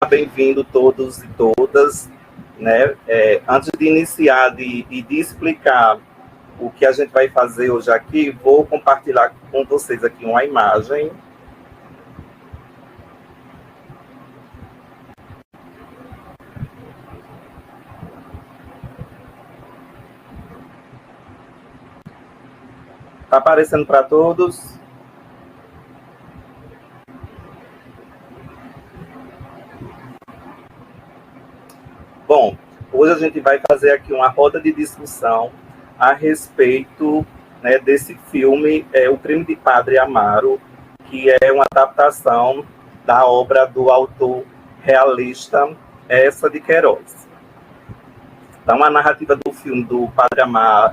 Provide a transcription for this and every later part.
bem-vindo todos e todas. Né? Antes de iniciar e de explicar o que a gente vai fazer hoje aqui, vou compartilhar com vocês aqui uma imagem. Está aparecendo para todos? Bom, hoje a gente vai fazer aqui uma roda de discussão a respeito, né, desse filme, O Crime de Padre Amaro, que é uma adaptação da obra do autor realista Eça de Queiroz. Então, a narrativa do filme do Padre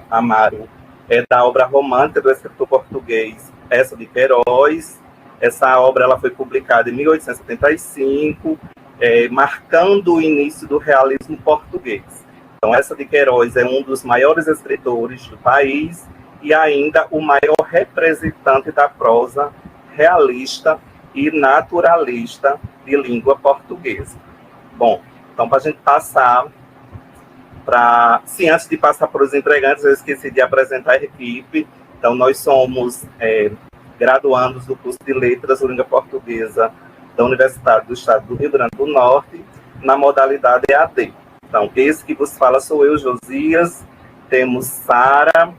Amaro é da obra romântica do escritor português Eça de Queiroz. Essa obra ela foi publicada em 1875, marcando o início do realismo português. Então, Eça de Queiroz é um dos maiores escritores do país e ainda o maior representante da prosa realista e naturalista de língua portuguesa. Bom, então, para a gente passar antes de passar para os entregantes, eu esqueci de apresentar a equipe. Então, nós somos graduandos do curso de Letras Língua Portuguesa da Universidade do Estado do Rio Grande do Norte, na modalidade EAD. Então, esse que vos fala sou eu, Josias. Temos Sara,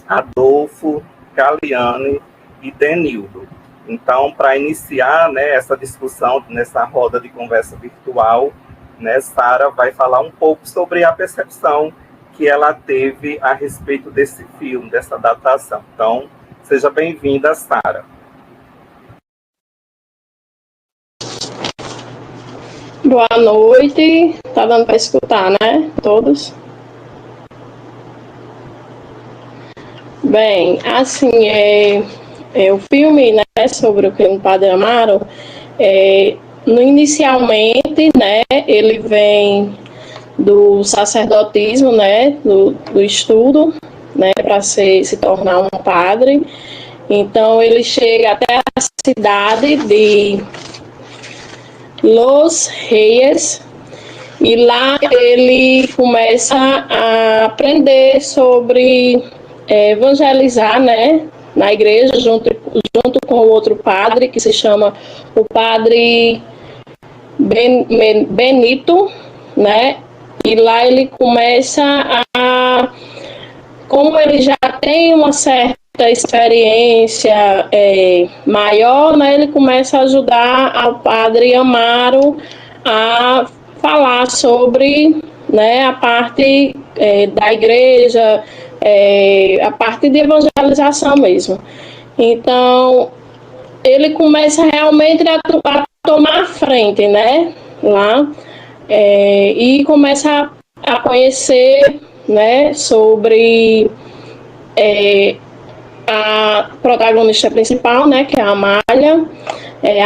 Adolfo, Caliane e Denildo. Então, para iniciar, né, essa discussão, nessa roda de conversa virtual, né, Sara vai falar um pouco sobre a percepção que ela teve a respeito desse filme, dessa adaptação. Então, seja bem-vinda, Sara. Boa noite. Tá dando para escutar, né? Todos? Bem, assim, o filme, né, sobre o crime do Padre Amaro, inicialmente, né, ele vem do sacerdotismo, né, do estudo, né, para se tornar um padre. Então, ele chega até a cidade de Los Reyes e lá ele começa a aprender sobre evangelizar, né, na igreja, junto com outro padre que se chama o Padre Benito, né? E lá ele começa como ele já tem uma certa experiência maior, né? Ele começa a ajudar ao Padre Amaro a falar sobre, né, a parte da igreja, a parte de evangelização mesmo. Então, ele começa realmente a tomar a frente, né, lá, e começa a conhecer, né, sobre a protagonista principal, né, que é a Amália,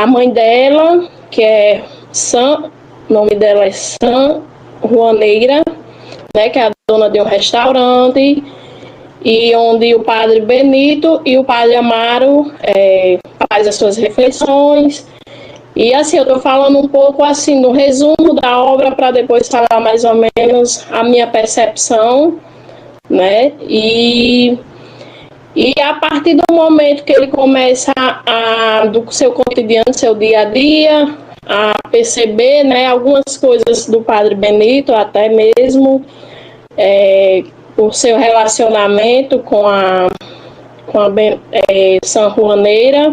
a mãe dela, que é o nome dela é San Juaneira, né, que é a dona de um restaurante, e onde o Padre Benito e o Padre Amaro faz as suas reflexões. E assim, eu estou falando um pouco assim no resumo da obra para depois falar mais ou menos a minha percepção, né? E a partir do momento que ele começa do seu cotidiano, seu dia a dia, a perceber, né, algumas coisas do Padre Benito, até mesmo o seu relacionamento com a San Juaneira,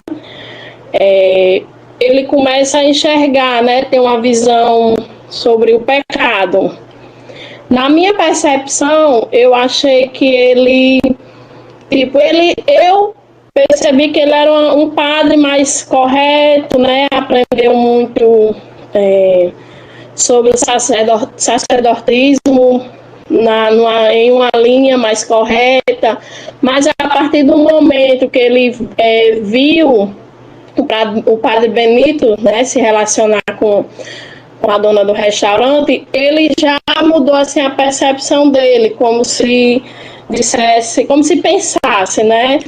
ele começa a enxergar, né, ter uma visão sobre o pecado. Na minha percepção, eu achei que eu percebi que ele era um padre mais correto, né, aprendeu muito sobre o sacerdotismo, em uma linha mais correta, mas a partir do momento que ele viu o Padre Benito, né, se relacionar com a dona do restaurante, ele já mudou assim a percepção dele, como se dissesse, como se pensasse, né,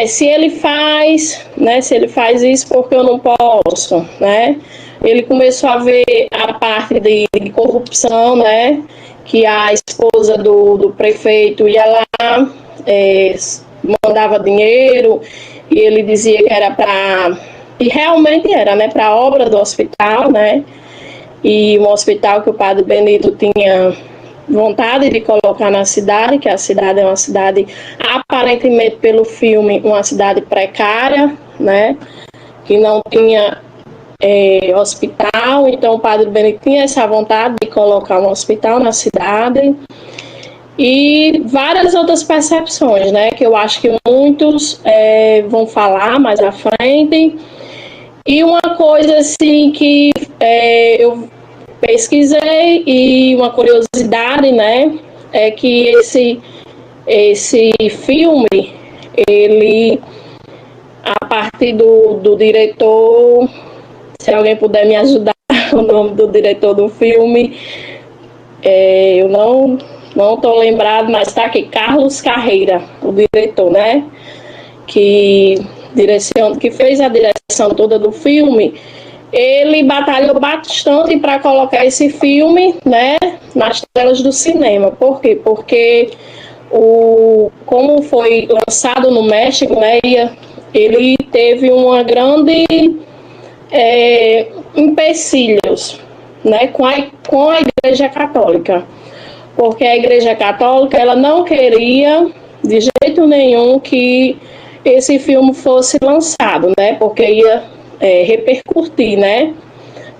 se ele faz isso, porque eu não posso, né? ele começou a ver a parte de corrupção, né? Que a esposa do prefeito ia lá, mandava dinheiro, e ele dizia que era para... E realmente era, né? Para a obra do hospital, né? E um hospital que o padre Benito tinha vontade de colocar na cidade, que a cidade é uma cidade, aparentemente pelo filme, uma cidade precária, né? Que não tinha hospital, então o padre Benito tinha essa vontade de colocar um hospital na cidade. E várias outras percepções, né? Que eu acho que muitos vão falar mais à frente. E uma coisa assim que eu pesquisei e uma curiosidade, né, é que esse filme, ele, a partir do diretor, se alguém puder me ajudar, o nome do diretor do filme, eu não estou lembrado, mas está aqui, Carlos Carreira, o diretor, né, que fez a direção toda do filme. Ele batalhou bastante para colocar esse filme, né, nas telas do cinema. Por quê? Porque como foi lançado no México, né, ele teve uma grande empecilhos, né, com a Igreja Católica. Porque a Igreja Católica ela não queria de jeito nenhum que esse filme fosse lançado, né, porque ia repercutir, né,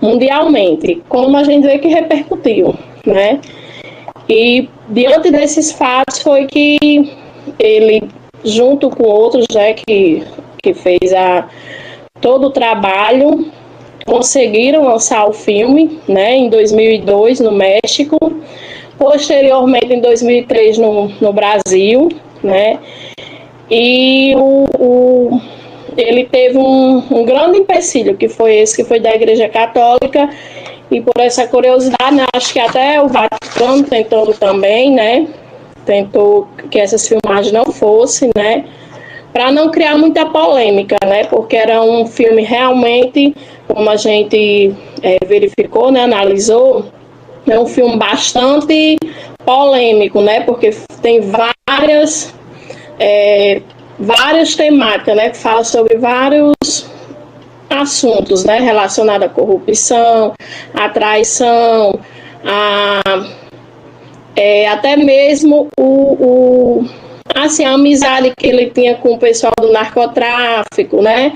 mundialmente, como a gente vê que repercutiu, né? E diante desses fatos foi que ele, junto com outros, né, que fez todo o trabalho, conseguiram lançar o filme, né, em 2002 no México, posteriormente em 2003 no Brasil, né? E ele teve um grande empecilho, que foi da Igreja Católica, e por essa curiosidade, né, acho que até o Vaticano tentou também, né, tentou que essas filmagens não fossem, né, para não criar muita polêmica, né, porque era um filme realmente, como a gente verificou, né, analisou, é um filme bastante polêmico, né, porque tem várias temáticas, né, que falam sobre vários assuntos, né, relacionados à corrupção, à traição, até mesmo assim, a amizade que ele tinha com o pessoal do narcotráfico, né?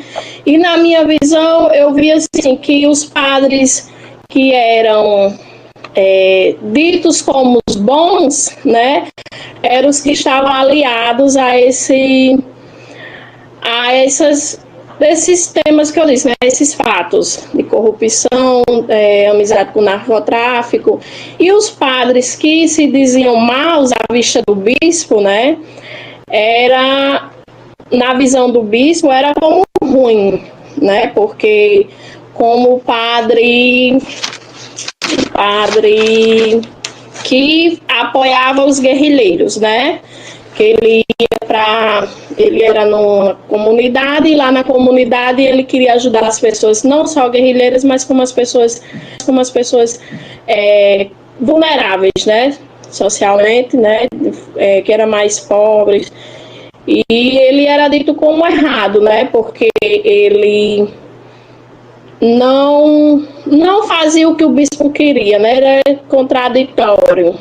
E na minha visão, eu vi assim que os padres que eram ditos como os bons, né, eram os que estavam aliados a esses temas que eu disse, né, esses fatos de corrupção, amizade com o narcotráfico, e os padres que se diziam maus à vista do bispo, né, na visão do bispo, era como ruim, né, porque como padre que apoiava os guerrilheiros, né, que ele era numa comunidade, e lá na comunidade ele queria ajudar as pessoas, não só guerrilheiras, mas como as pessoas vulneráveis, né, socialmente, né, que eram mais pobres. E ele era dito como errado, né, porque ele não fazia o que o bispo queria, né, era contraditório.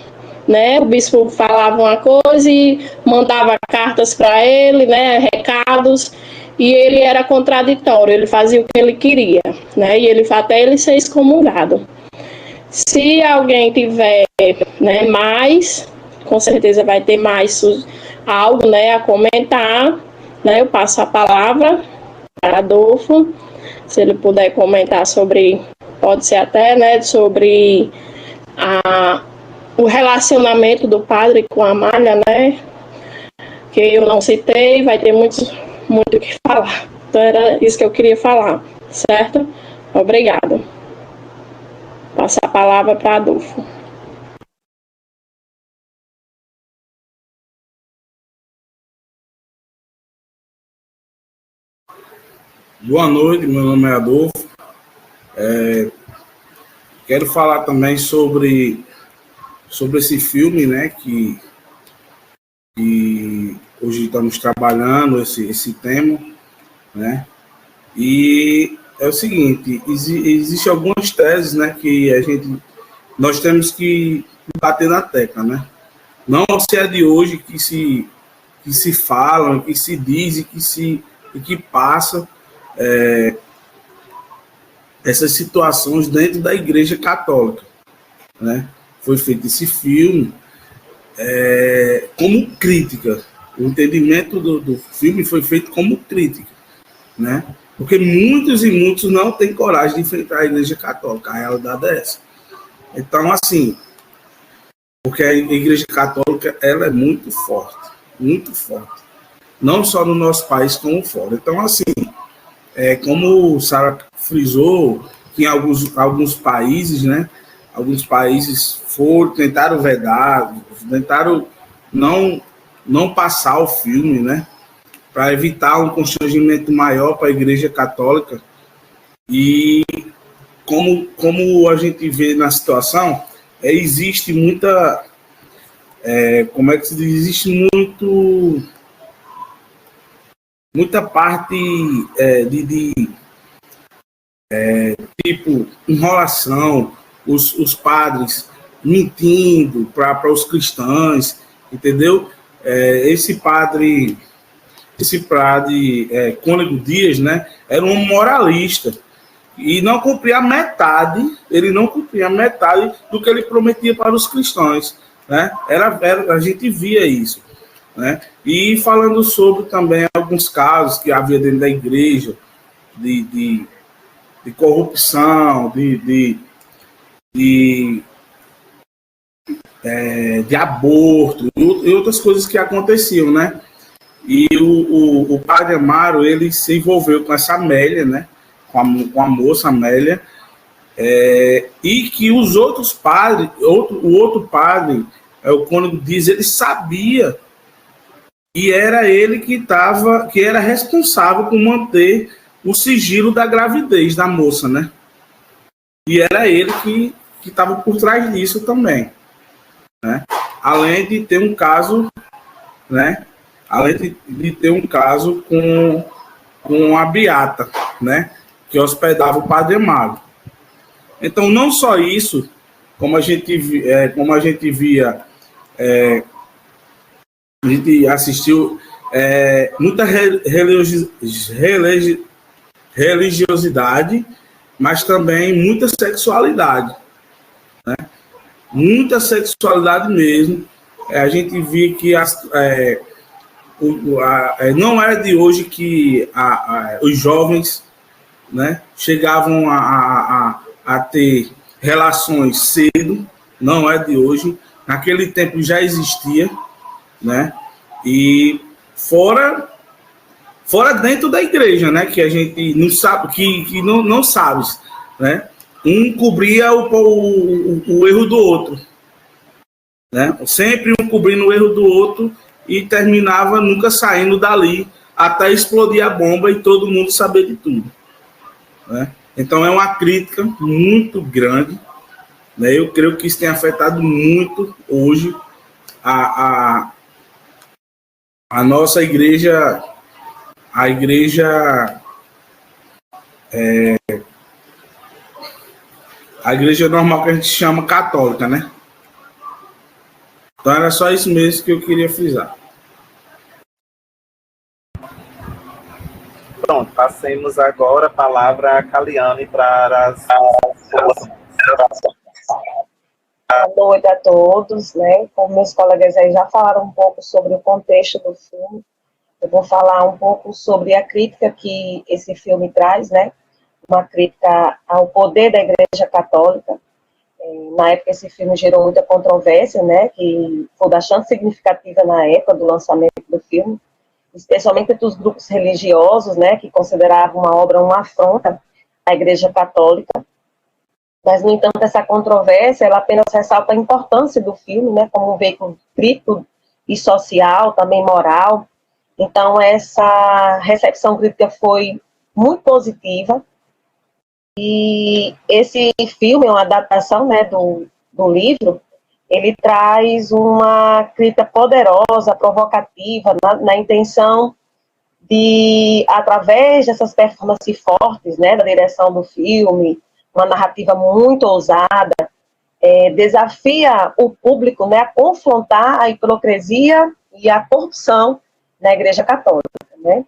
Né? O bispo falava uma coisa e mandava cartas para ele, né? Recados, e ele era contraditório, ele fazia o que ele queria, né? E até ele ser excomungado. Se alguém tiver, né, mais, com certeza vai ter mais algo, né, a comentar, né? Eu passo a palavra para Adolfo, se ele puder comentar sobre, pode ser até, né, sobre o relacionamento do padre com a Amália, né, que eu não citei, vai ter muito o que falar. Então era isso que eu queria falar, certo? Obrigado. Passo a palavra para Adolfo. Boa noite, meu nome é Adolfo. Quero falar também sobre esse filme, né, que hoje estamos trabalhando esse tema, né? E é o seguinte, existem algumas teses, né, que nós temos que bater na tecla, né? Não se é de hoje que se falam, que se diz e que passa essas situações dentro da Igreja Católica, né? Foi feito esse filme como crítica. O entendimento do filme foi feito como crítica, né? Porque muitos e muitos não têm coragem de enfrentar a Igreja Católica. A realidade é essa. Então, assim, porque a Igreja Católica ela é muito forte, não só no nosso país como fora. Então, assim, como Sara frisou, que em alguns países, né, alguns países tentaram vedar, tentaram não passar o filme, né, para evitar um constrangimento maior para a Igreja Católica. E como a gente vê na situação, existe muita, como é que se diz, existe muita parte de tipo enrolação, os padres mentindo para os cristãos, entendeu? Esse padre Cônego Dias, né, era um moralista e não cumpria metade, ele não cumpria metade do que ele prometia para os cristãos, né? A gente via isso, né? E falando sobre também alguns casos que havia dentro da igreja de corrupção, de aborto e outras coisas que aconteciam, né? E o padre Amaro, ele se envolveu com essa Amélia, né? Com a moça Amélia, e que os outros padres, o outro padre, o Cônego Dias, ele sabia que era ele que era responsável por manter o sigilo da gravidez da moça, né? E era ele que estava por trás disso também, né? Além de ter um caso, né? Além de ter um caso com a Beata, né? Que hospedava o Padre Amaro. Então, não só isso, como a gente via, a gente assistiu muita religiosidade, mas também muita sexualidade, né? Muita sexualidade mesmo. A gente via que não é de hoje que os jovens, né, chegavam a ter relações cedo, não é de hoje. Naquele tempo já existia, né? E fora dentro da igreja, né? Que a gente não sabe, que não sabe, né? Um cobria o erro do outro, né? Sempre um cobrindo o erro do outro e terminava nunca saindo dali até explodir a bomba e todo mundo saber de tudo, né? Então é uma crítica muito grande, né? Eu creio que isso tem afetado muito hoje a nossa igreja, a igreja normal que a gente chama católica, né? Então era só isso mesmo que eu queria frisar. Pronto, passemos agora a palavra a Caliane para as Boa noite a todos, né? Como meus colegas aí já falaram um pouco sobre o contexto do filme, eu vou falar um pouco sobre a crítica que esse filme traz, né? Uma crítica ao poder da Igreja Católica. Na época, esse filme gerou muita controvérsia, né? Que foi bastante significativa na época do lançamento do filme, especialmente entre os grupos religiosos, né? Que consideravam a obra uma afronta à Igreja Católica. Mas, no entanto, essa controvérsia, ela apenas ressalta a importância do filme, né, como um veículo crítico e social, também moral. Então, essa recepção crítica foi muito positiva. E esse filme é uma adaptação, né, do livro. Ele traz uma crítica poderosa, provocativa, na intenção de, através dessas performances fortes, né, da direção do filme, uma narrativa muito ousada, desafia o público, né, a confrontar a hipocrisia e a corrupção na Igreja Católica, né?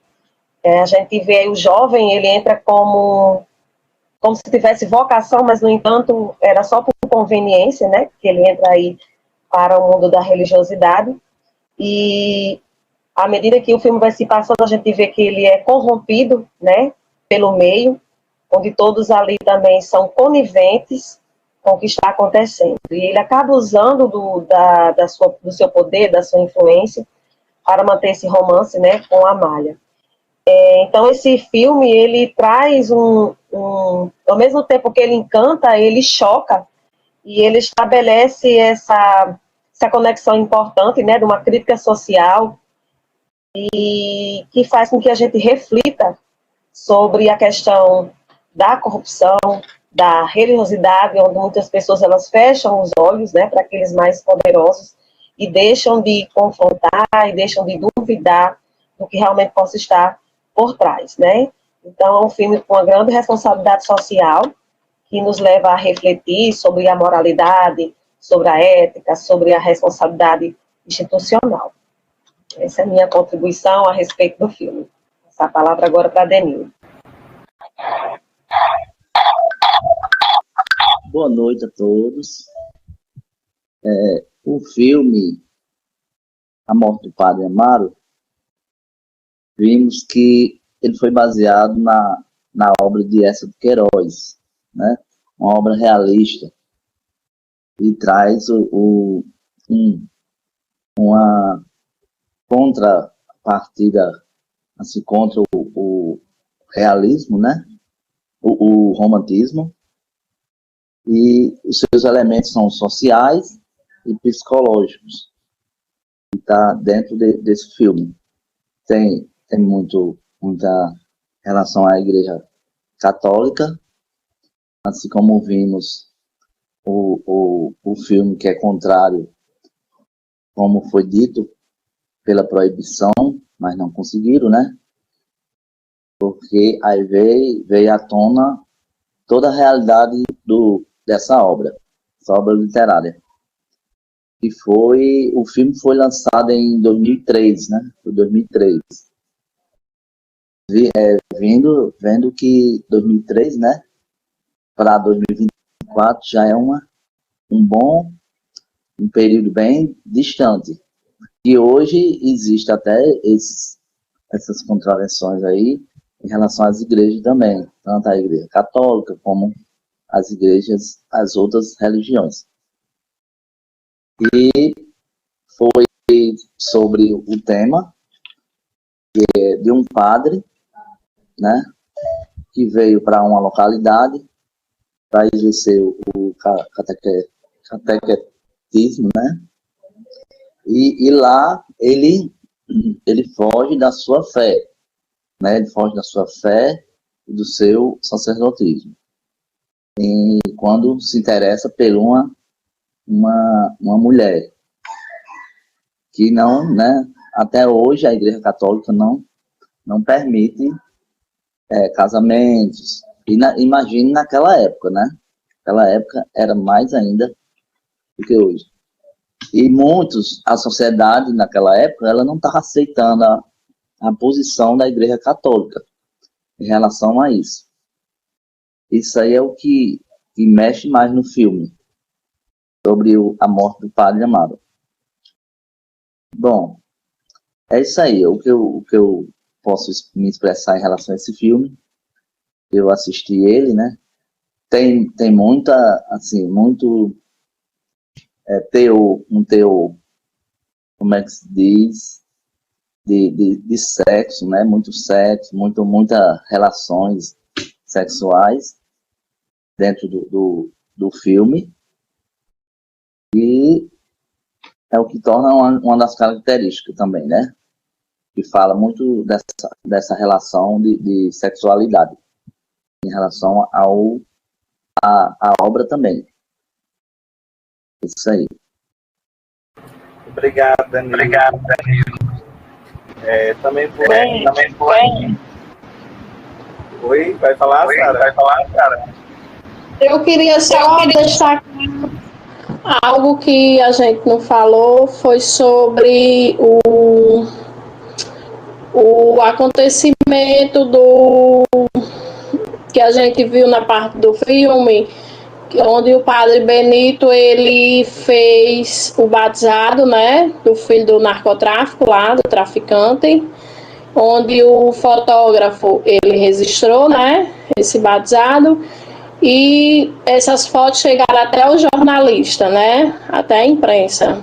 A gente vê aí o jovem, ele entra como se tivesse vocação, mas, no entanto, era só por conveniência, né, que ele entra aí para o mundo da religiosidade. E, à medida que o filme vai se passando, a gente vê que ele é corrompido, né, pelo meio, onde todos ali também são coniventes com o que está acontecendo. E ele acaba usando do seu poder, da sua influência, para manter esse romance, né, com a Amália. Então, esse filme, ele traz ao mesmo tempo que ele encanta, ele choca, e ele estabelece essa conexão importante, né, de uma crítica social, e que faz com que a gente reflita sobre a questão da corrupção, da religiosidade, onde muitas pessoas elas fecham os olhos, né, para aqueles mais poderosos, e deixam de confrontar, e deixam de duvidar do que realmente possa estar por trás, né? Então, é um filme com uma grande responsabilidade social, que nos leva a refletir sobre a moralidade, sobre a ética, sobre a responsabilidade institucional. Essa é a minha contribuição a respeito do filme. Essa palavra agora para a Denil. Boa noite a todos. O filme A Morte do Padre Amaro, vimos que ele foi baseado na obra de Eça de Queiroz, né? Uma obra realista, e traz uma contrapartida assim, contra o realismo, né? O romantismo, e os seus elementos são sociais e psicológicos, que está dentro desse filme. Tem muita relação à Igreja Católica, assim como vimos o filme que é contrário, como foi dito, pela proibição, mas não conseguiram, né? Porque aí veio à tona toda a realidade dessa obra, essa obra literária. O filme foi lançado em 2003, né? Foi 2003. Vendo que 2003, né? Para 2024 já é um período bem distante. E hoje existe até essas contravenções aí em relação às igrejas também, tanto a Igreja Católica como as outras religiões. E foi sobre o tema de um padre, né, que veio para uma localidade para exercer o catequetismo, né, e lá ele foge da sua fé, né, ele foge da sua fé e do seu sacerdotismo. E quando se interessa por uma mulher, que não, né, até hoje a Igreja Católica não permite casamentos. E imagine naquela época, né? Naquela época era mais ainda do que hoje. E a sociedade naquela época, ela não estava aceitando a posição da Igreja Católica em relação a isso. Isso aí é o que mexe mais no filme, sobre a morte do Padre Amaro. Bom, é isso aí, o que eu posso me expressar em relação a esse filme. Eu assisti ele, né? Tem muita, assim, muito um teor, como é que se diz, de sexo, né? Muito sexo, muitas relações sexuais dentro do filme, e é o que torna uma das características também, né? Que fala muito dessa relação de sexualidade. em relação à obra também. Isso aí. Obrigado, Danilo. Também vou. Oi, vai falar, Sara? Eu queria só destacar algo que a gente não falou, foi sobre o acontecimento que a gente viu na parte do filme, onde o padre Benito, ele fez o batizado, né, do filho do narcotráfico lá, do traficante, onde o fotógrafo, ele registrou, né, esse batizado, e essas fotos chegaram até o jornalista, né, até a imprensa.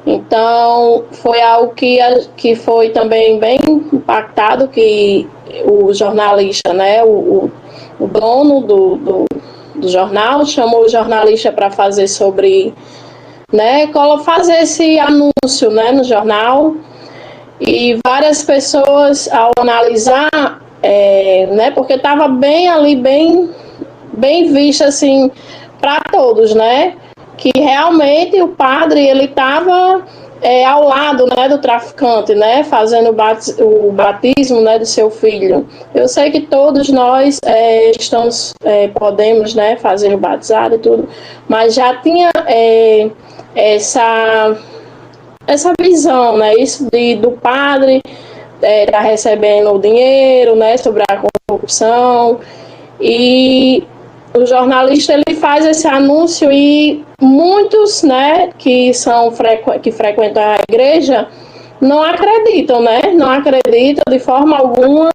Então, foi algo que foi também bem impactado, que o jornalista, né, o dono do jornal, chamou o jornalista para fazer sobre, né, fazer esse anúncio, né, no jornal, e várias pessoas, ao analisar, né, porque estava bem ali, bem visto, assim, para todos, né, que realmente o padre, ele estava ao lado, né, do traficante, né, fazendo o batismo, né, do seu filho. Eu sei que todos nós podemos, né, fazer o batizado e tudo, mas já tinha essa visão, né, isso do padre tá recebendo o dinheiro, né, sobre a corrupção, e o jornalista, ele faz esse anúncio e muitos, né, que frequentam a igreja não acreditam, né, não acreditam de forma alguma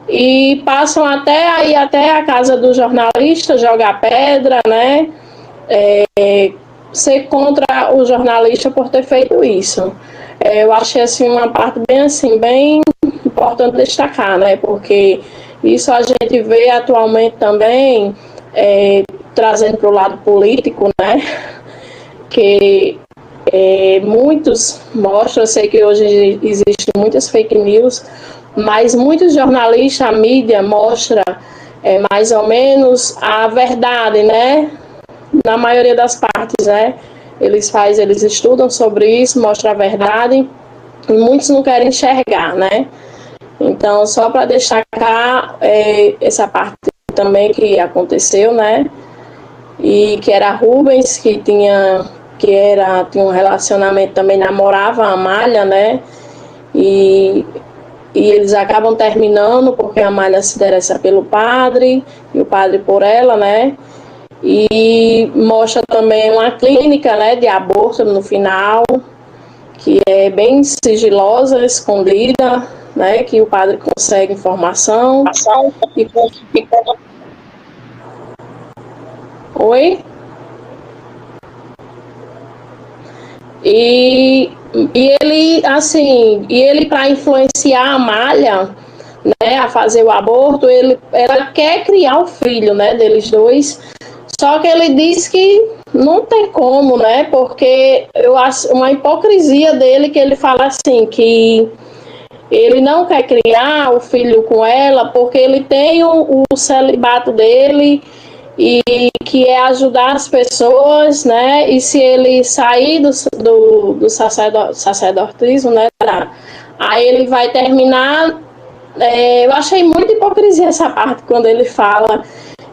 e passam até a casa do jornalista jogar pedra, né, ser contra o jornalista por ter feito isso. Eu achei assim uma parte bem importante destacar, né, porque isso a gente vê atualmente também, trazendo para o lado político, né, que muitos mostram, eu sei que hoje existem muitas fake news, mas muitos jornalistas, a mídia mostra mais ou menos a verdade, né, na maioria das partes, né, eles estudam sobre isso, mostram a verdade, e muitos não querem enxergar, né. Então, só para destacar essa parte também que aconteceu, né? E que era Rubens, que tinha um relacionamento também, namorava a Amália, né? E eles acabam terminando porque a Amália se interessa pelo padre e o padre por ela, né? E mostra também uma clínica, né, de aborto no final, que é bem sigilosa, escondida, né, que o padre consegue informação. Oi? E ele para influenciar a Amália, né, a fazer o aborto, ela quer criar o filho, né, deles dois. Só que ele diz que não tem como, né, porque eu acho uma hipocrisia dele, que ele fala assim, que ele não quer criar o filho com ela porque ele tem o celibato dele e que é ajudar as pessoas, né? E se ele sair do sacerdotismo, né? Aí ele vai terminar. Eu achei muita hipocrisia essa parte quando ele fala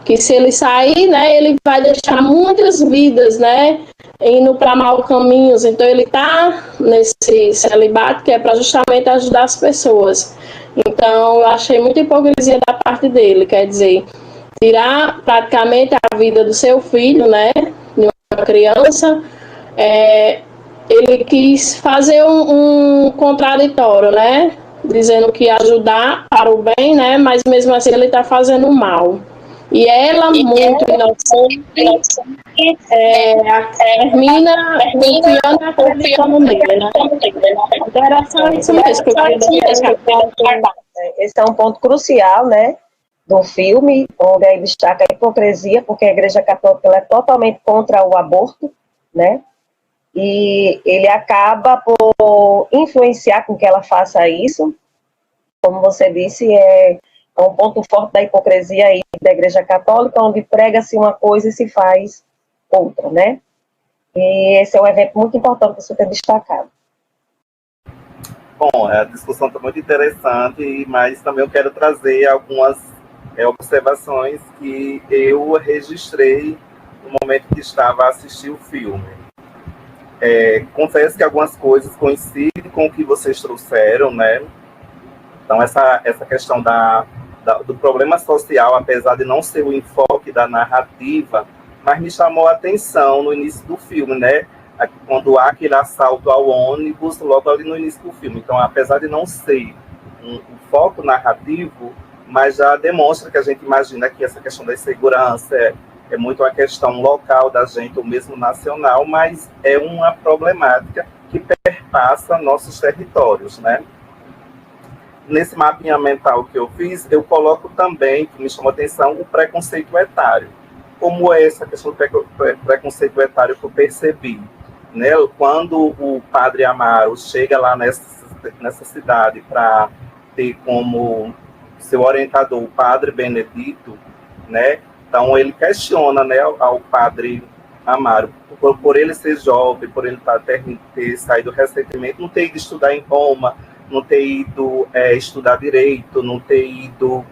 que se ele sair, né? Ele vai deixar muitas vidas, né? Indo para maus caminhos. Então ele está nesse celibato que é para justamente ajudar as pessoas. Então eu achei muita hipocrisia da parte dele, quer dizer, tirar praticamente a vida do seu filho, né, de uma criança. Ele quis fazer um contraditório, né, dizendo que ia ajudar para o bem, né, mas mesmo assim ele está fazendo mal. E ela, muito inocente, termina confiando e acreditando nele, né? Então era só isso mesmo que eu queria destacar. Esse é um ponto crucial, né, do filme, onde aí destaca a hipocrisia, porque a Igreja Católica ela é totalmente contra o aborto, né? E ele acaba por influenciar com que ela faça isso. Como você disse, É um ponto forte da hipocrisia aí da Igreja Católica, onde prega-se uma coisa e se faz outra, né? E esse é um evento muito importante que você tem destacado. Bom, a discussão está muito interessante, mas também eu quero trazer algumas observações que eu registrei no momento que estava a assistir o filme. Confesso que algumas coisas coincidem com o que vocês trouxeram, né? Então, essa questão do problema social, apesar de não ser o enfoque da narrativa, mas me chamou a atenção no início do filme, né? Quando há aquele assalto ao ônibus, logo ali no início do filme. Então, apesar de não ser um foco narrativo, mas já demonstra que a gente imagina que essa questão da segurança é muito uma questão local da gente, ou mesmo nacional, mas é uma problemática que perpassa nossos territórios, né? Nesse mapinha mental que eu fiz, eu coloco também, que me chamou a atenção, o preconceito etário. Como é essa questão do preconceito etário que eu percebi? Né? Quando o padre Amaro chega lá nessa cidade para ter como seu orientador o padre Benedito, né? Então ele questiona, né, ao padre Amaro, por ele ser jovem, por ele ter saído recentemente, não ter ido estudar em Roma, não ter ido estudar direito, não ter ido,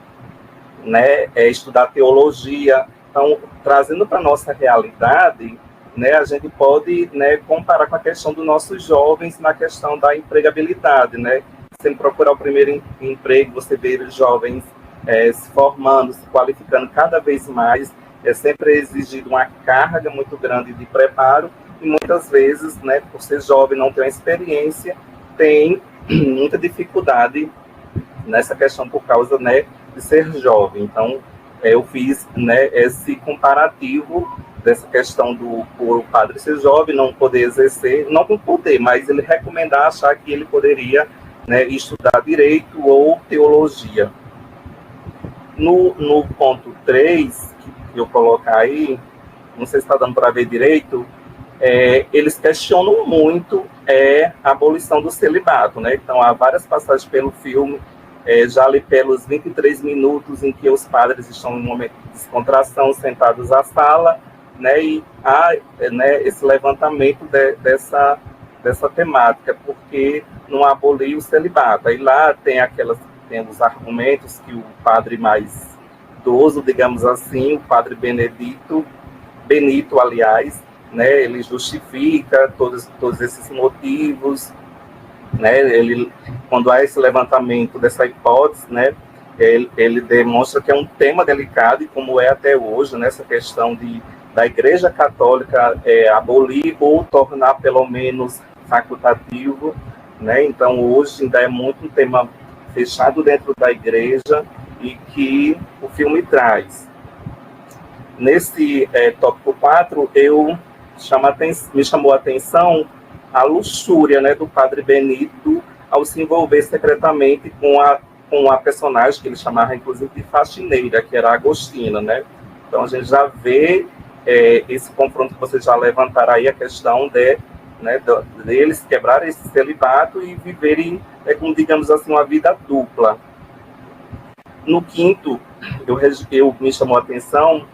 né, estudar teologia. Então, trazendo para a nossa realidade, né, a gente pode, né, comparar com a questão dos nossos jovens na questão da empregabilidade. Né? Se procurar o primeiro emprego, você vê os jovens se formando, se qualificando cada vez mais, é sempre exigido uma carga muito grande de preparo, e muitas vezes, né, por ser jovem, não ter uma experiência, tem muita dificuldade nessa questão por causa, né, de ser jovem. Então, eu fiz, né, esse comparativo dessa questão por o padre ser jovem, não poder exercer, não com poder, mas ele recomendar, achar que ele poderia, né, estudar direito ou teologia. No ponto 3, que eu colocar aí, não sei se está dando para ver direito, eles questionam muito a abolição do celibato, né? Então, há várias passagens pelo filme, já ali pelos 23 minutos em que os padres estão em um momento de descontração, sentados à sala, né? E há, né, esse levantamento dessa temática, porque não aboliu o celibato. Aí lá tem os argumentos que o padre mais idoso, digamos assim, o padre Benito, aliás, né, ele justifica todos esses motivos, né, quando há esse levantamento dessa hipótese, né, ele demonstra que é um tema delicado, e como é até hoje, nessa questão da Igreja Católica abolir ou tornar pelo menos facultativo, né, então hoje ainda é muito um tema fechado dentro da Igreja e que o filme traz. Nesse tópico 4, me chamou a atenção a luxúria, né, do padre Benito ao se envolver secretamente com a personagem que ele chamava, inclusive, de faxineira, que era a Agostina, né? Então, a gente já vê esse confronto que vocês já levantaram aí, a questão deles quebrarem esse celibato e viverem, com, digamos assim, uma vida dupla. No quinto, me chamou a atenção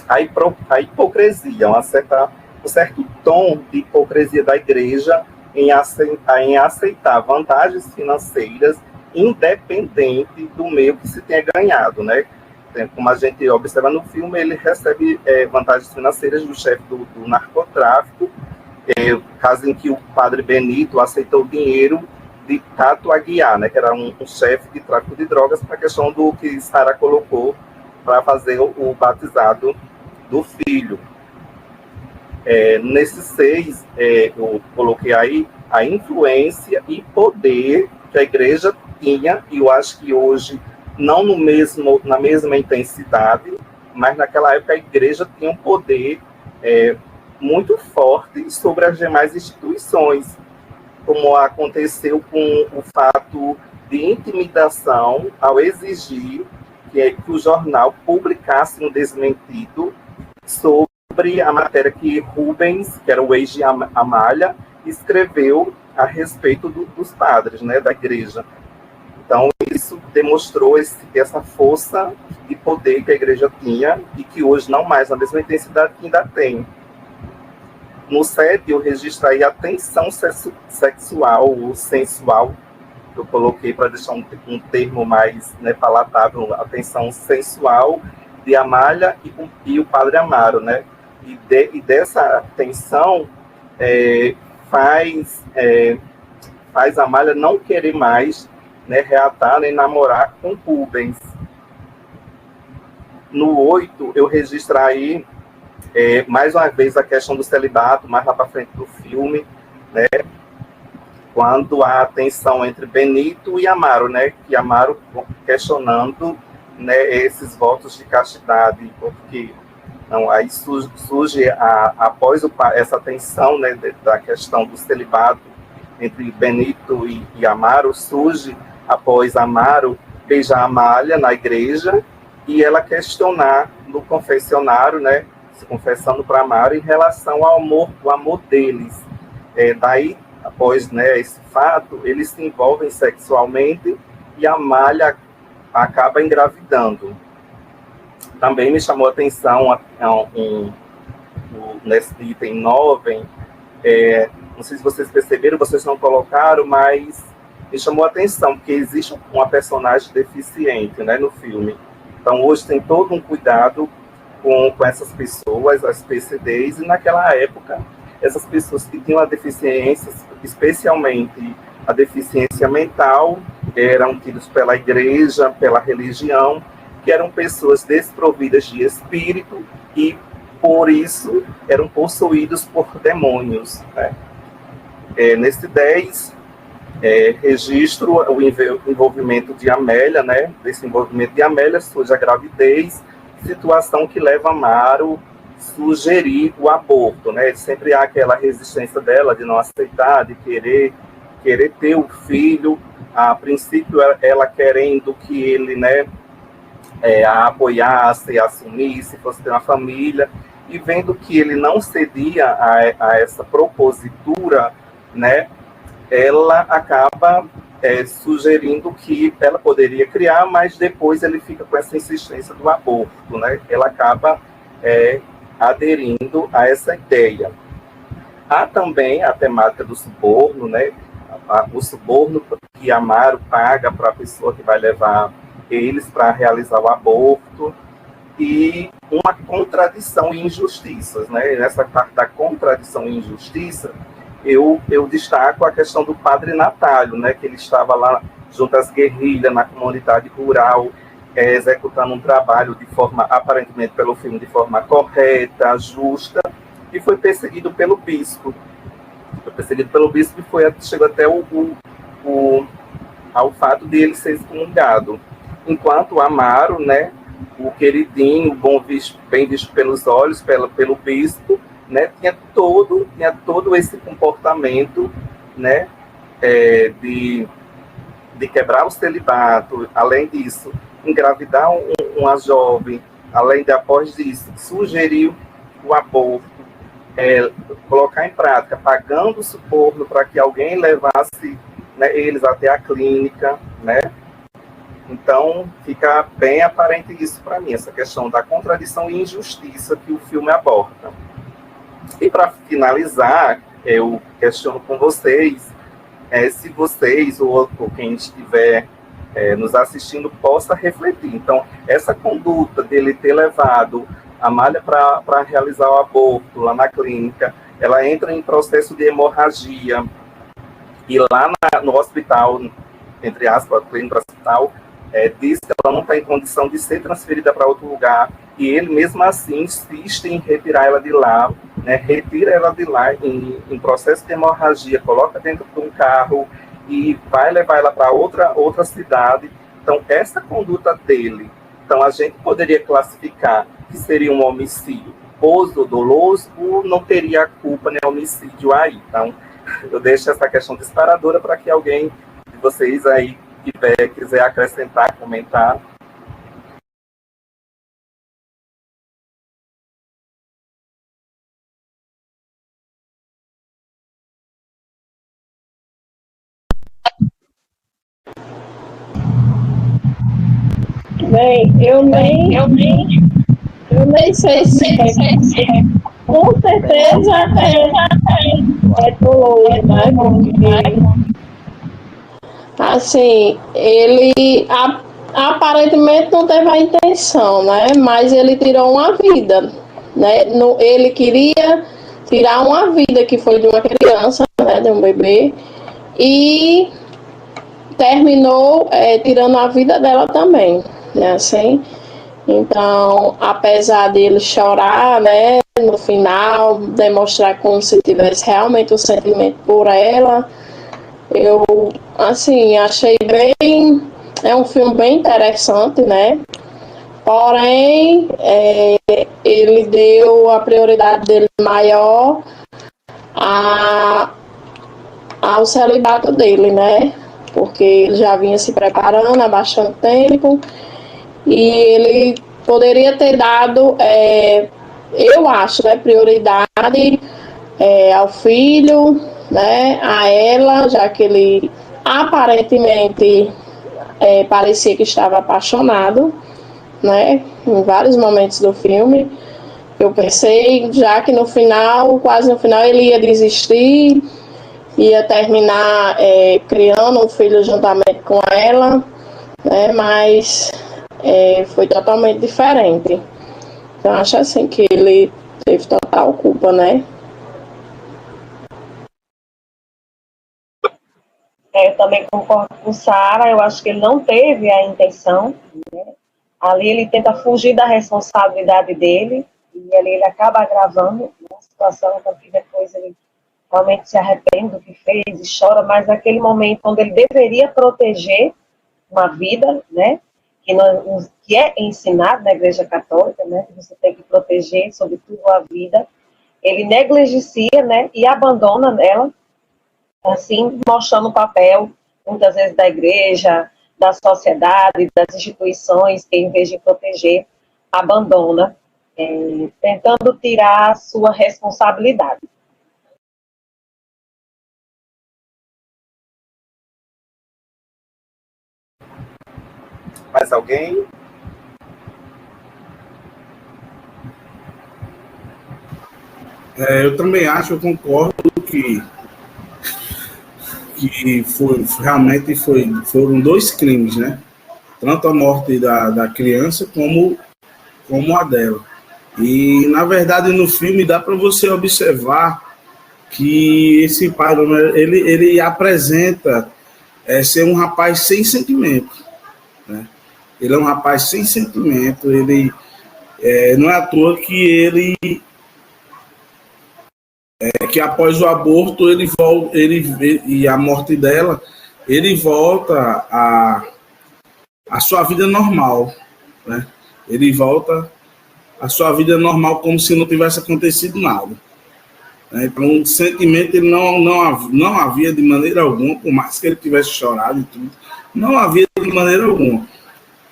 a hipocrisia, um certo tom de hipocrisia da Igreja em aceitar vantagens financeiras independente do meio que se tenha ganhado, né? Como a gente observa no filme, ele recebe vantagens financeiras do chefe do narcotráfico, caso em que o padre Benito aceitou o dinheiro de Tato Aguiar, né, que era um chefe de tráfico de drogas, para a questão do que Sara colocou para fazer o batizado do filho. Nesses 6, eu coloquei aí a influência e poder que a Igreja tinha, e eu acho que hoje, não na mesma intensidade, mas naquela época a Igreja tinha um poder muito forte sobre as demais instituições, como aconteceu com o fato de intimidação ao exigir que o jornal publicasse um desmentido sobre a matéria que Rubens, que era o ex de Amália, escreveu a respeito dos padres, né, da Igreja. Então, isso demonstrou essa força de poder que a igreja tinha e que hoje não mais, na mesma intensidade que ainda tem. No 7, eu registro aí a tensão sexual ou sensual, que eu coloquei para deixar um termo mais, né, palatável, a tensão sensual de Amália e o Padre Amaro, né? E dessa tensão faz Amália não querer mais, né, reatar nem namorar com Rubens. No 8, eu registro aí mais uma vez a questão do celibato, mais lá para frente do filme, né? Quando há tensão entre Benito e Amaro, né? Que Amaro questionando, né, esses votos de castidade, porque não, aí surge após essa tensão, né, da questão do celibato entre Benito e Amaro, surge após Amaro beijar Amália na igreja e ela questionar no confessionário, né, se confessando para Amaro em relação ao amor deles. Daí, após, né, esse fato, eles se envolvem sexualmente e Amália acaba engravidando. Também me chamou a atenção nesse item 9, não sei se vocês perceberam, vocês não colocaram, mas me chamou a atenção, porque existe uma personagem deficiente, né, no filme. Então, hoje tem todo um cuidado com essas pessoas, as PCDs, e naquela época, essas pessoas que tinham a deficiência, especialmente a deficiência mental, eram tidos pela igreja, pela religião, que eram pessoas desprovidas de espírito e, por isso, eram possuídos por demônios, né? Nesse 10, registro o envolvimento de Amélia, né? Desse envolvimento de Amélia surge a gravidez, situação que leva Amaro a sugerir o aborto, né? Sempre há aquela resistência dela de não aceitar, de querer ter o filho. A princípio, ela querendo que ele, né, a apoiasse, assumisse, fosse ter uma família, e vendo que ele não cedia a essa propositura, né, ela acaba sugerindo que ela poderia criar, mas depois ele fica com essa insistência do aborto, né? Ela acaba aderindo a essa ideia. Há também a temática do suborno, né? O suborno que Amaro paga para a pessoa que vai levar eles para realizar o aborto, e uma contradição e injustiças, né? Nessa parte da contradição e injustiça, eu destaco a questão do Padre Natalio, né? Que ele estava lá junto às guerrilhas na comunidade rural, executando um trabalho de forma, aparentemente pelo filme, de forma correta, justa, e foi perseguido pelo bispo. E chegou até ao fato de ele ser excomungado. Enquanto Amaro, né, o queridinho, bem visto pelos olhos, pelo bispo, né, tinha todo esse comportamento, né, de quebrar o celibato, além disso, engravidar uma jovem, além de, após isso, sugerir o aborto, colocar em prática, pagando o suborno para que alguém levasse, né, eles até a clínica, né? Então, fica bem aparente isso para mim, essa questão da contradição e injustiça que o filme aborda. E para finalizar, eu questiono com vocês, se vocês ou quem estiver nos assistindo possa refletir. Então, essa conduta dele ter levado a Amália para realizar o aborto lá na clínica, ela entra em processo de hemorragia, e lá no hospital, entre aspas, a clínica hospital, diz que ela não está em condição de ser transferida para outro lugar, e ele mesmo assim insiste em retirar ela de lá, né, retira ela de lá em processo de hemorragia, coloca dentro de um carro e vai levar ela para outra cidade. Então, essa conduta dele, então a gente poderia classificar que seria um homicídio culposo, doloso, ou não teria culpa nem homicídio aí. Então, eu deixo essa questão disparadora para que alguém de vocês aí quiser acrescentar, comentar. Bem, eu nem sei se com certeza é doloroso, né? Porque, assim, ele aparentemente não teve a intenção, né? Mas ele tirou uma vida, né? Ele queria tirar uma vida que foi de uma criança, né? De um bebê, e terminou tirando a vida dela também, né? Assim, então, apesar dele chorar, né? No final, demonstrar como se tivesse realmente um sentimento por ela, eu, assim, achei bem. É um filme bem interessante, né? Porém, ele deu a prioridade dele maior ao celibato dele, né? Porque ele já vinha se preparando há bastante tempo e ele poderia ter dado, eu acho, né, prioridade ao filho, né, a ela, já que ele aparentemente parecia que estava apaixonado, né, em vários momentos do filme. Eu pensei, já que no final, quase no final, ele ia desistir, ia terminar criando um filho juntamente com ela, né, mas foi totalmente diferente. Então, acho assim que ele teve total culpa, né? Eu também concordo com Sara, eu acho que ele não teve a intenção, né? Ali ele tenta fugir da responsabilidade dele, e ali ele acaba agravando a situação, porque depois ele realmente se arrepende do que fez e chora, mas naquele momento onde ele deveria proteger uma vida, né, que é ensinado na Igreja Católica, né, que você tem que proteger, sobretudo, a vida, ele negligencia, né, e abandona ela, assim, mostrando o papel, muitas vezes, da igreja, da sociedade, das instituições, que, em vez de proteger, abandona, tentando tirar a sua responsabilidade. Mais alguém? Eu também acho, eu concordo que realmente foram dois crimes, né? Tanto a morte da criança como a dela. E, na verdade, no filme dá para você observar que esse pai, ele apresenta ser um rapaz sem sentimento, né? Ele é um rapaz sem sentimento, ele não é à toa que ele que após o aborto e a morte dela, ele volta a sua vida normal, né? Ele volta a sua vida normal como se não tivesse acontecido nada. Então, o sentimento ele não havia de maneira alguma, por mais que ele tivesse chorado e tudo, não havia de maneira alguma.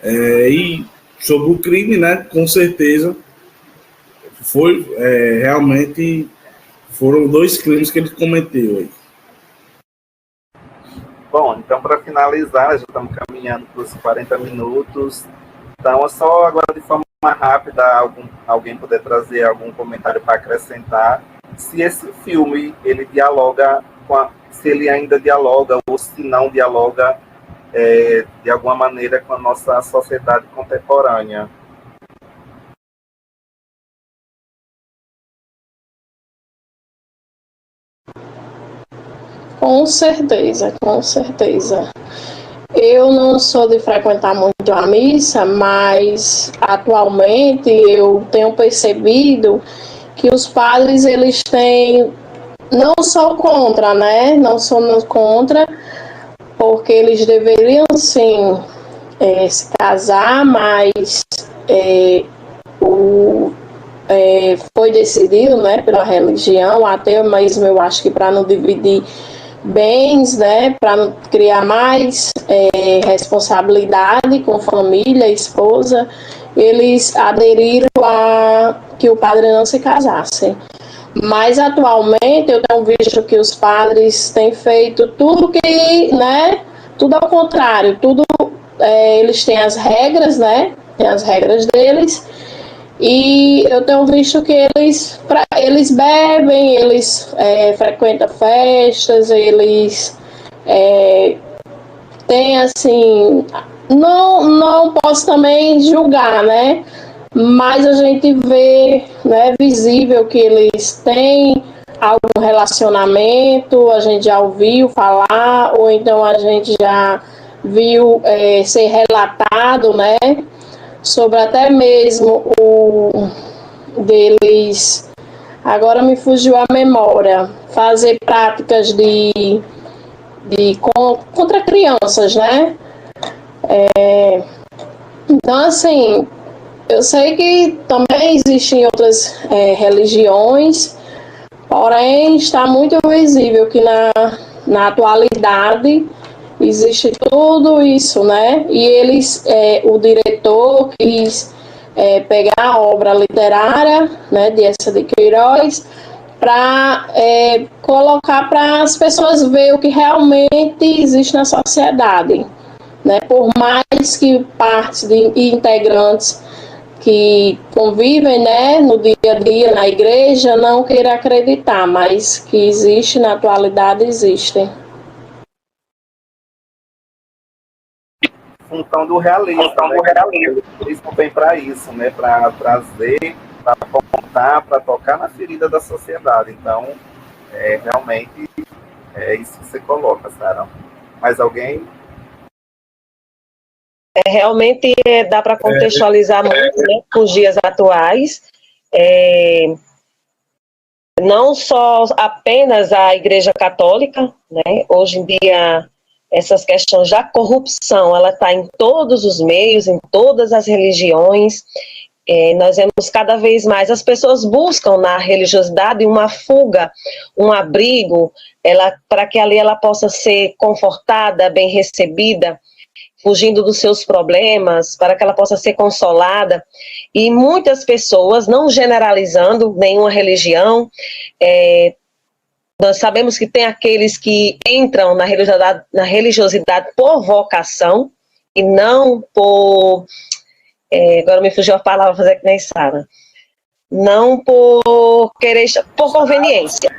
E sobre o crime, né, com certeza, foi realmente foram dois crimes que ele cometeu aí. Bom, então para finalizar, já estamos caminhando para os 40 minutos. Então, é só agora de forma rápida, alguém puder trazer algum comentário para acrescentar. Se esse filme, ele dialoga se ele ainda dialoga ou se não dialoga de alguma maneira com a nossa sociedade contemporânea. Com certeza, com certeza. Eu não sou de frequentar muito a missa, mas atualmente eu tenho percebido que os padres, eles têm, não sou contra, né? Não somos contra, porque eles deveriam sim se casar, mas foi decidido, né, pela religião, até mesmo eu acho que para não dividir bens, né, para não criar mais responsabilidade com família, esposa, eles aderiram a que o padre não se casasse. Mas atualmente eu tenho visto que os padres têm feito tudo que, né, tudo ao contrário, tudo eles têm as regras, né? Tem as regras deles. E eu tenho visto que eles bebem, eles frequentam festas, eles têm assim. Não posso também julgar, né? Mas a gente vê, né, visível que eles têm algum relacionamento, a gente já ouviu falar, ou então a gente já viu ser relatado, né? Sobre até mesmo o deles, agora me fugiu a memória, fazer práticas contra crianças, né? Então, assim, eu sei que também existem outras religiões, porém está muito visível que na atualidade existe tudo isso, né? E o diretor quis pegar a obra literária, né, de Eça de Queiroz, para colocar para as pessoas ver o que realmente existe na sociedade, né? Por mais que partes e integrantes que convivem, né, no dia a dia na igreja não queiram acreditar, mas que existe na atualidade, existem. Função do realismo, eles não vem para isso, né? Para trazer, para apontar, para tocar na ferida da sociedade. Então, realmente é isso que você coloca, Sara. Mais alguém? Realmente dá para contextualizar muito, né, com os dias atuais. Não só apenas a Igreja Católica, né? Hoje em dia essas questões da corrupção, ela está em todos os meios, em todas as religiões. Nós vemos cada vez mais, as pessoas buscam na religiosidade uma fuga, um abrigo, para que ali ela possa ser confortada, bem recebida, fugindo dos seus problemas, para que ela possa ser consolada. E muitas pessoas, não generalizando nenhuma religião, nós sabemos que tem aqueles que entram na religiosidade por vocação e não por... agora me fugiu a palavra, fazer que nem Sara. Não por querer... Por conveniência.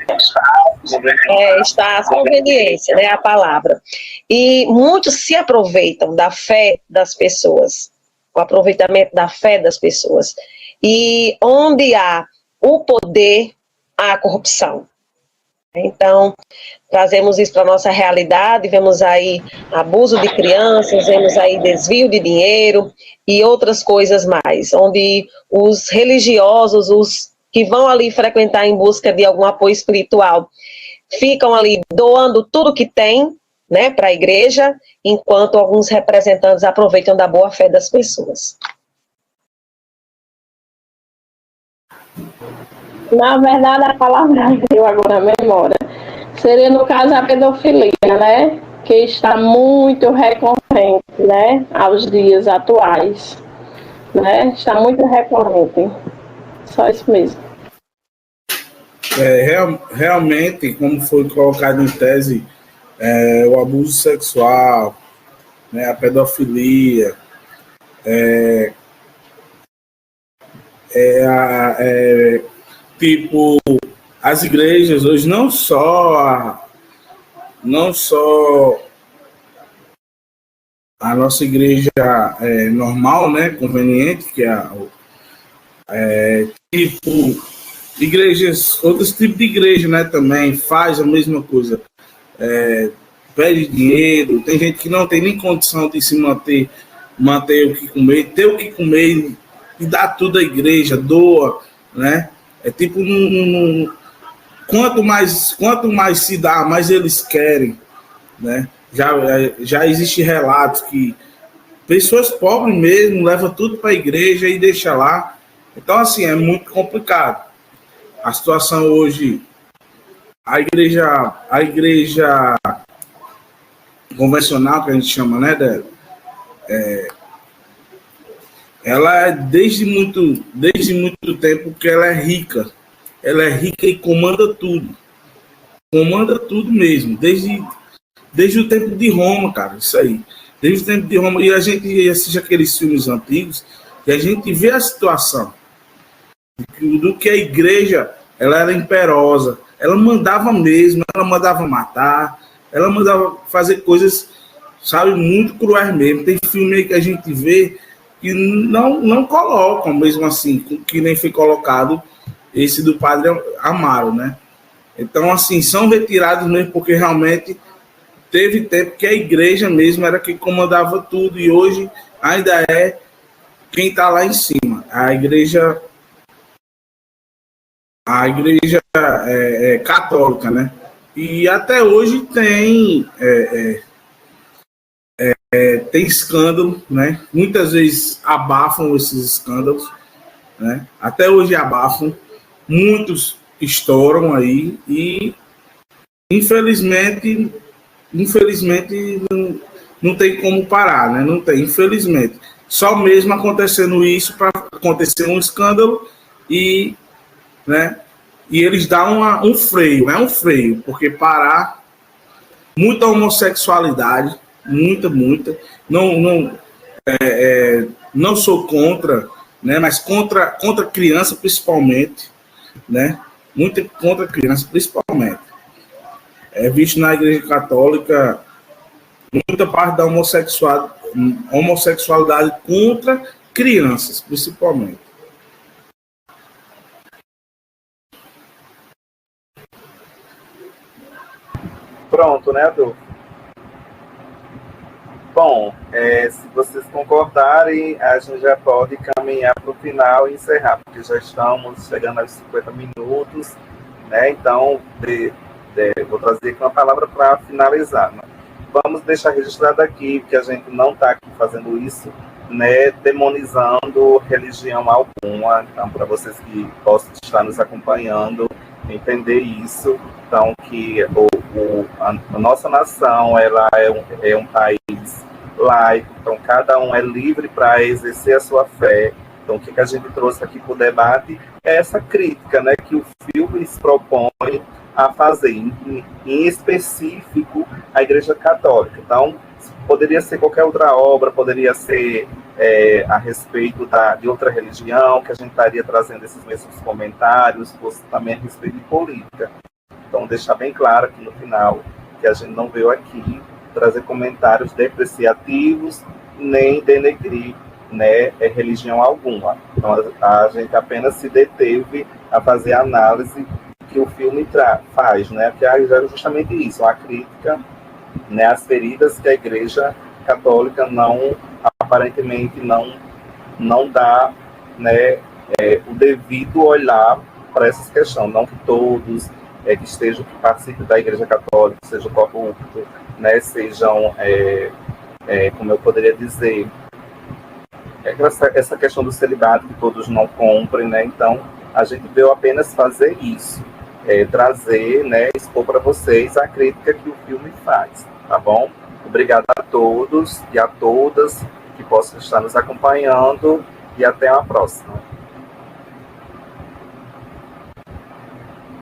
Está conveniência, né, a palavra. E muitos se aproveitam da fé das pessoas, o aproveitamento da fé das pessoas. E onde há o poder, há a corrupção. Então, trazemos isso para a nossa realidade, vemos aí abuso de crianças, vemos aí desvio de dinheiro e outras coisas mais, onde os religiosos, os que vão ali frequentar em busca de algum apoio espiritual, ficam ali doando tudo que tem, né, para a igreja, enquanto alguns representantes aproveitam da boa fé das pessoas. Na verdade, a palavra veio agora na memória. Seria, no caso, a pedofilia, né? Que está muito recorrente, né? Aos dias atuais. Né? Está muito recorrente. Só isso mesmo. Realmente, como foi colocado em tese, o abuso sexual, né, a pedofilia, tipo, as igrejas hoje não só a nossa igreja normal, né, conveniente, que tipo igrejas, outros tipos de igreja, né, também faz a mesma coisa, pede dinheiro, tem gente que não tem nem condição de se manter o que comer, ter o que comer e dá tudo à igreja, doa, né? É tipo, quanto mais se dá, mais eles querem, né? Já existe relatos que pessoas pobres mesmo levam tudo para a igreja e deixa lá. Então, assim, é muito complicado. A situação hoje, a igreja convencional, que a gente chama, né, Débora? Ela é desde muito tempo que ela é rica. Ela é rica e comanda tudo. Comanda tudo mesmo. Desde o tempo de Roma, cara, isso aí. Desde o tempo de Roma. E a gente assiste aqueles filmes antigos e a gente vê a situação do que a igreja, ela era imperosa, ela mandava mesmo, ela mandava matar, ela mandava fazer coisas, sabe, muito cruéis mesmo. Tem filme aí que a gente vê que não colocam, mesmo assim, que nem foi colocado esse do Padre Amaro, né? Então, assim, são retirados mesmo porque realmente teve tempo que a igreja mesmo era quem comandava tudo e hoje ainda é quem está lá em cima. A igreja católica, né? E até hoje tem escândalo, né? Muitas vezes abafam esses escândalos, né? Até hoje abafam, muitos estouram aí e infelizmente não tem como parar, né? Não tem, infelizmente. Só mesmo acontecendo isso para acontecer um escândalo e, né? E eles dão um freio, né? Um freio, porque parar muita homossexualidade, muita. Não sou contra, né? Mas contra criança principalmente, né? Muito contra criança principalmente. É visto na Igreja Católica muita parte da homossexualidade contra crianças, principalmente. Pronto, né, Adolfo? Bom, se vocês concordarem, a gente já pode caminhar para o final e encerrar, porque já estamos chegando aos 50 minutos, né? Então, vou trazer aqui uma palavra para finalizar, né? Vamos deixar registrado aqui que a gente não está aqui fazendo isso, né, demonizando religião alguma. Então, para vocês que possam estar nos acompanhando, entender isso. Então, que a nossa nação ela é um país laico, então cada um é livre para exercer a sua fé. Então, o que a gente trouxe aqui para o debate é essa crítica, né, que o filme se propõe a fazer, em específico, a Igreja Católica. Então, poderia ser qualquer outra obra, poderia ser a respeito de outra religião, que a gente estaria trazendo esses mesmos comentários, fosse também a respeito de política. Então, deixar bem claro aqui no final que a gente não veio aqui trazer comentários depreciativos, nem denegrir, né, religião alguma. Então, a gente apenas se deteve a fazer a análise que o filme faz, né, que é justamente isso, a crítica, né, às feridas que a Igreja Católica aparentemente não dá, né, o devido olhar para essas questões. Não que todos que participem da Igreja Católica sejam corruptos, né, sejam, como eu poderia dizer, essa questão do celibato que todos não comprem, né? Então, a gente veio apenas fazer isso, trazer, né, expor para vocês a crítica que o filme faz, tá bom? Obrigado a todos e a todas que possam estar nos acompanhando e até a próxima.